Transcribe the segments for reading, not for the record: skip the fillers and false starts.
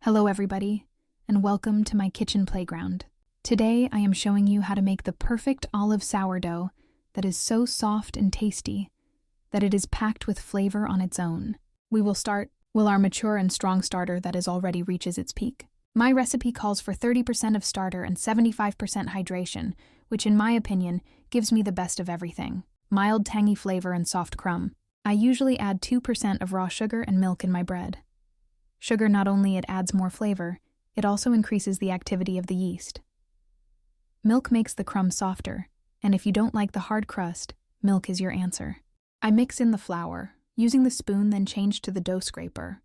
Hello everybody, and welcome to my kitchen playground. Today I am showing you how to make the perfect olive sourdough that is so soft and tasty that it is packed with flavor on its own. We will start with our mature and strong starter that is already reaches its peak. My recipe calls for 30% of starter and 75% hydration, which in my opinion gives me the best of everything. Mild tangy flavor and soft crumb. I usually add 2% of raw sugar and milk in my bread. Sugar not only it adds more flavor, it also increases the activity of the yeast. Milk makes the crumb softer, and if you don't like the hard crust, milk is your answer. I mix in the flour, using the spoon then change to the dough scraper.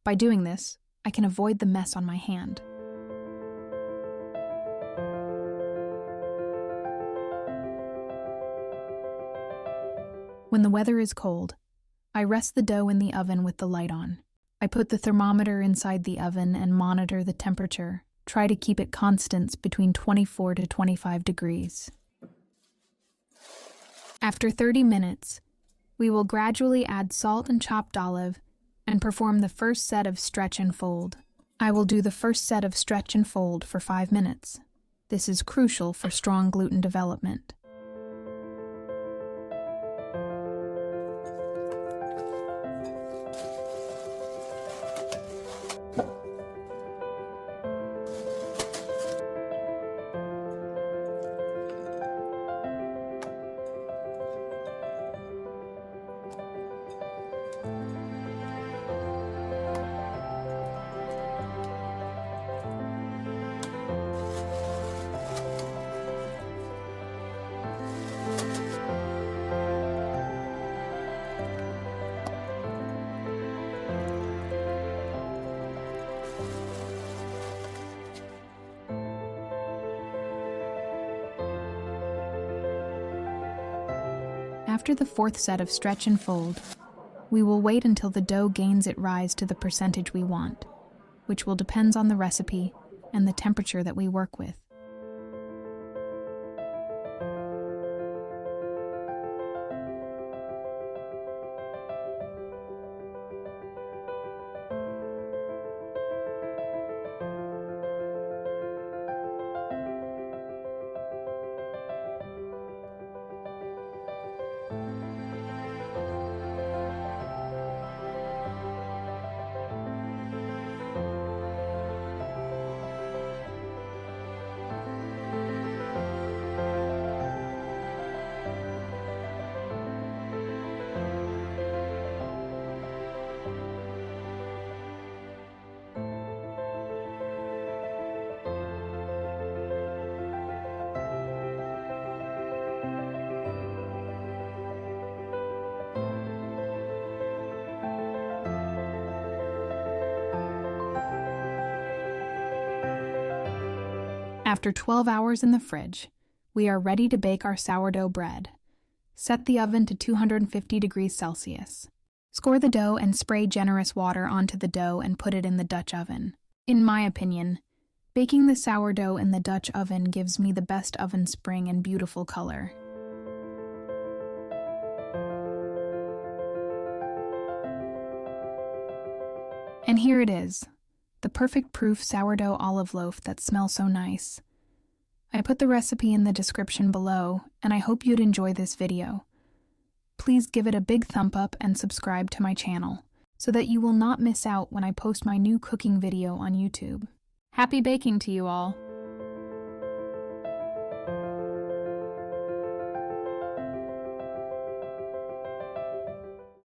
By doing this, I can avoid the mess on my hand. When the weather is cold, I rest the dough in the oven with the light on. I put the thermometer inside the oven and monitor the temperature. Try to keep it constant between 24 to 25 degrees. After 30 minutes, we will gradually add salt and chopped olive and perform the first set of stretch and fold. I will do the first set of stretch and fold for 5 minutes. This is crucial for strong gluten development. After the fourth set of stretch and fold, we will wait until the dough gains its rise to the percentage we want, which will depend on the recipe and the temperature that we work with. After 12 hours in the fridge, we are ready to bake our sourdough bread. Set the oven to 250 degrees Celsius. Score the dough and spray generous water onto the dough and put it in the Dutch oven. In my opinion, baking the sourdough in the Dutch oven gives me the best oven spring and beautiful color. And here it is. The perfect proof sourdough olive loaf that smells so nice. I put the recipe in the description below, and I hope you'd enjoy this video. Please give it a big thumb up and subscribe to my channel, so that you will not miss out when I post my new cooking video on YouTube. Happy baking to you all!